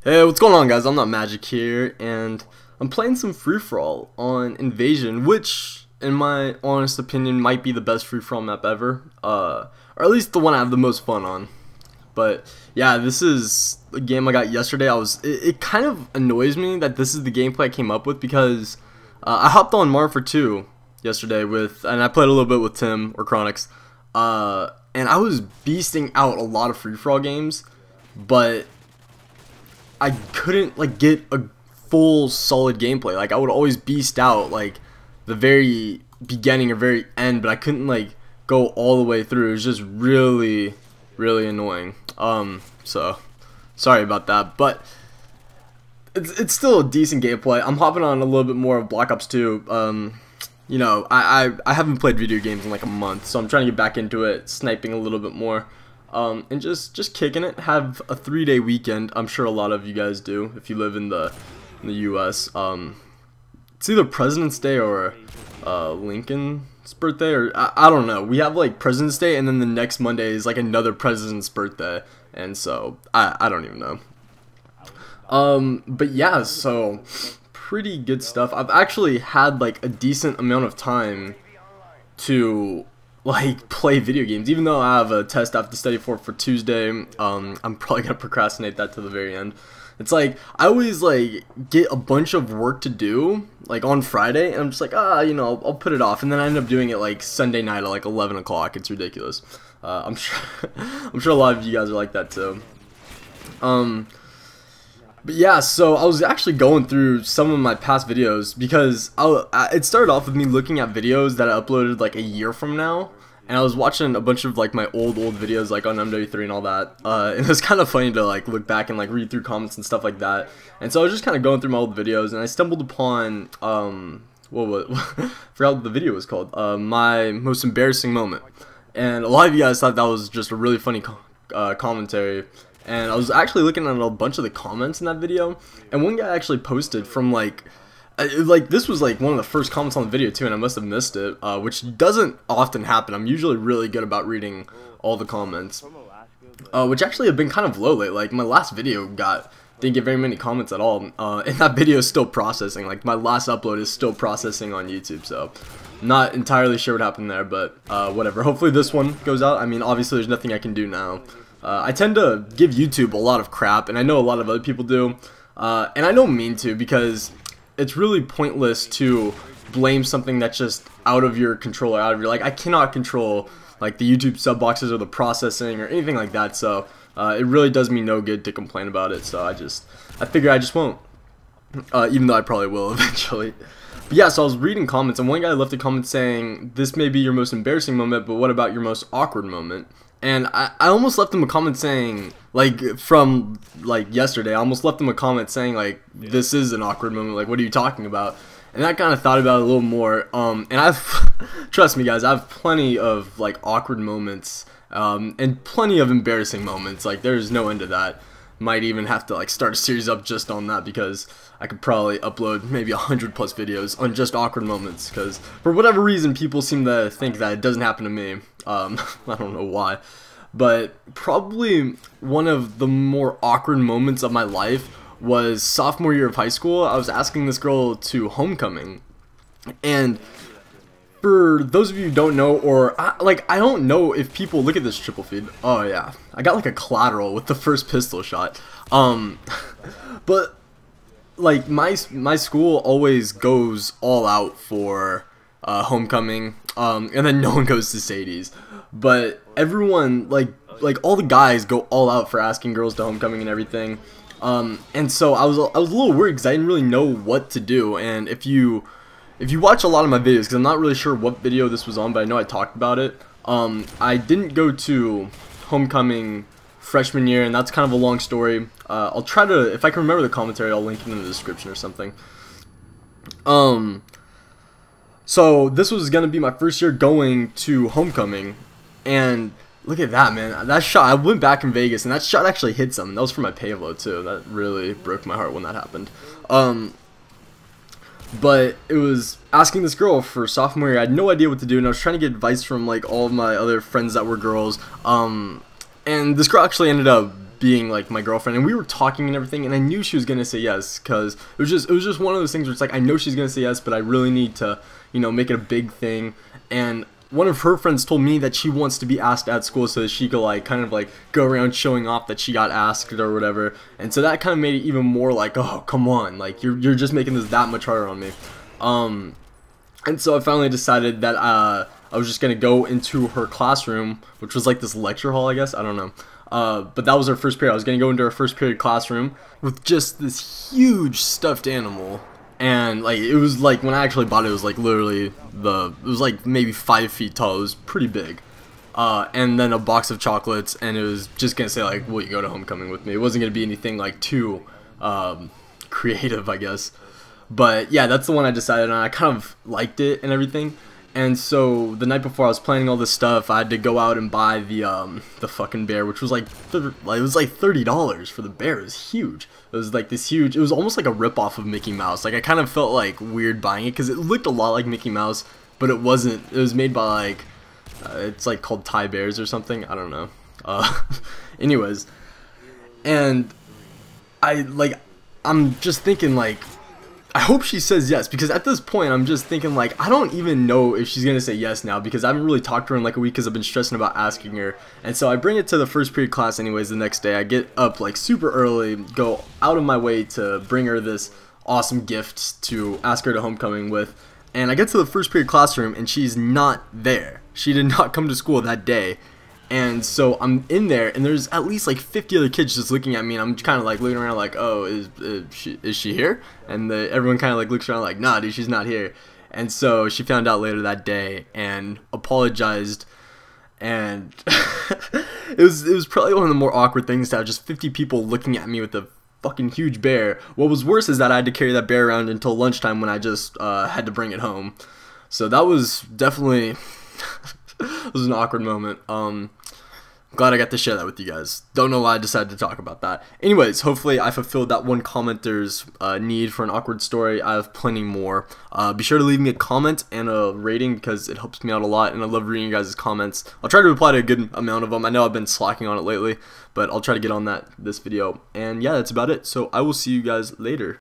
Hey, what's going on, guys? ImNotMagic here, and I'm playing some free-for-all on Invasion, which, in my honest opinion, might be the best free-for-all map ever, or at least the one I have the most fun on. But yeah, this is a game I got yesterday. It kind of annoys me that this is the gameplay I came up with because I hopped on MW2 yesterday and I played a little bit with Tim or Chronix, and I was beasting out a lot of free-for-all games, but I couldn't get a full solid gameplay. I would always beast out the very beginning or very end, but I couldn't go all the way through. It was just really annoying. So sorry about that, but it's still a decent gameplay. I'm hopping on a little bit more of Black Ops 2. You know, I haven't played video games in a month, so I'm trying to get back into it, sniping a little bit more. And just kicking it. Have a 3-day weekend. I'm sure a lot of you guys do if you live in the US. It's either President's Day or Lincoln's birthday, or I don't know. We have President's Day, and then the next Monday is another president's birthday, and so I don't even know. But yeah, so pretty good stuff. I've actually had a decent amount of time to play video games, even though I have a test I have to study for Tuesday. I'm probably gonna procrastinate that to the very end. It's I always get a bunch of work to do on Friday, and I'm just you know, I'll put it off, and then I end up doing it Sunday night at 11 o'clock. It's ridiculous. I'm sure I'm sure a lot of you guys are like that too. But yeah, so I was actually going through some of my past videos because it started off with me looking at videos that I uploaded a year from now, and I was watching a bunch of my old videos on MW2 and all that, and it was kind of funny to look back and read through comments and stuff like that. And so I was just kind of going through my old videos, and I stumbled upon what forgot what the video was called, my most embarrassing moment, and a lot of you guys thought that was just a really funny commentary. And I was actually looking at a bunch of the comments in that video, and one guy actually posted from this was one of the first comments on the video too, and I must have missed it, which doesn't often happen. I'm usually really good about reading all the comments, which actually have been kind of low lately. My last video didn't get very many comments at all, and that video is still processing. My last upload is still processing on YouTube, so not entirely sure what happened there, but whatever. Hopefully this one goes out. I mean, obviously there's nothing I can do now. I tend to give YouTube a lot of crap, and I know a lot of other people do, and I don't mean to, because it's really pointless to blame something that's just out of your control or out of your, I cannot control the YouTube sub boxes or the processing or anything like that, so it really does me no good to complain about it. So I figure I just won't, even though I probably will eventually. But yeah, so I was reading comments, and one guy left a comment saying, "This may be your most embarrassing moment, but what about your most awkward moment?" And I almost left him a comment saying, from yesterday, I almost left him a comment saying this is an awkward moment, what are you talking about? And I kind of thought about it a little more, and trust me guys, I have plenty of awkward moments, and plenty of embarrassing moments. There's no end to that. Might even have to start a series up just on that, because I could probably upload maybe 100+ videos on just awkward moments, because for whatever reason people seem to think that it doesn't happen to me. I don't know why, but probably one of the more awkward moments of my life was sophomore year of high school. I was asking this girl to homecoming, and for those of you who don't know, or I don't know if people look at this triple feed. Oh yeah, I got a collateral with the first pistol shot. But my school always goes all out for homecoming, and then no one goes to Sadie's, but everyone all the guys go all out for asking girls to homecoming and everything. And so I was a little worried because I didn't really know what to do. And if you watch a lot of my videos, because I'm not really sure what video this was on, but I know I talked about it, I didn't go to homecoming freshman year, and that's kind of a long story. I'll try to, if I can remember the commentary, I'll link it in the description or something. So this was gonna be my first year going to homecoming, and look at that, man. That shot, I went back in Vegas, and that shot actually hit something. That was for my payload too. That really broke my heart when that happened. But it was asking this girl for sophomore year. I had no idea what to do, and I was trying to get advice from all of my other friends that were girls. And this girl actually ended up being like my girlfriend, and we were talking and everything, and I knew she was gonna say yes, because it was just one of those things where it's like, I know she's gonna say yes, but I really need to, you know, make it a big thing. And one of her friends told me that she wants to be asked at school so that she could like kind of like go around showing off that she got asked or whatever. And so that kind of made it even more like, oh come on, like you're just making this that much harder on me. And so I finally decided that I was just gonna go into her classroom, which was like this lecture hall, I guess, I don't know. But that was her first period. I was gonna go into her first period classroom with just this huge stuffed animal, and like it was like, when I actually bought it, it was like literally it was like maybe 5 feet tall. It was pretty big. And then a box of chocolates, and it was just gonna say like, will you go to homecoming with me? It wasn't gonna be anything like too creative, I guess. But yeah, that's the one I decided on. I kind of liked it and everything. And so the night before I was planning all this stuff, I had to go out and buy the fucking bear, which was like $30 for the bear. It was huge. It was like this huge. It was almost like a ripoff of Mickey Mouse. Like I kind of felt like weird buying it because it looked a lot like Mickey Mouse, but it wasn't. It was made by like it's like called Thai Bears or something. I don't know. Anyways, and I'm just thinking like, I hope she says yes, because at this point I'm just thinking like, I don't even know if she's gonna say yes now, because I haven't really talked to her in like a week because I've been stressing about asking her. And so I bring it to the first period class anyways the next day. I get up like super early, go out of my way to bring her this awesome gift to ask her to homecoming with, and I get to the first period classroom and she's not there. She did not come to school that day. And so I'm in there, and there's at least like 50 other kids just looking at me, and I'm kind of like looking around like, oh, is she here? And everyone kind of like looks around like, nah, dude, she's not here. And so she found out later that day and apologized, and it was probably one of the more awkward things to have just 50 people looking at me with a fucking huge bear. What was worse is that I had to carry that bear around until lunchtime when I just had to bring it home. So that was definitely it was an awkward moment. Glad I got to share that with you guys. Don't know why I decided to talk about that. Anyways, hopefully I fulfilled that one commenter's need for an awkward story. I have plenty more. Be sure to leave me a comment and a rating, because it helps me out a lot, and I love reading you guys' comments. I'll try to reply to a good amount of them. I know I've been slacking on it lately, but I'll try to get on that this video. And yeah, that's about it. So I will see you guys later.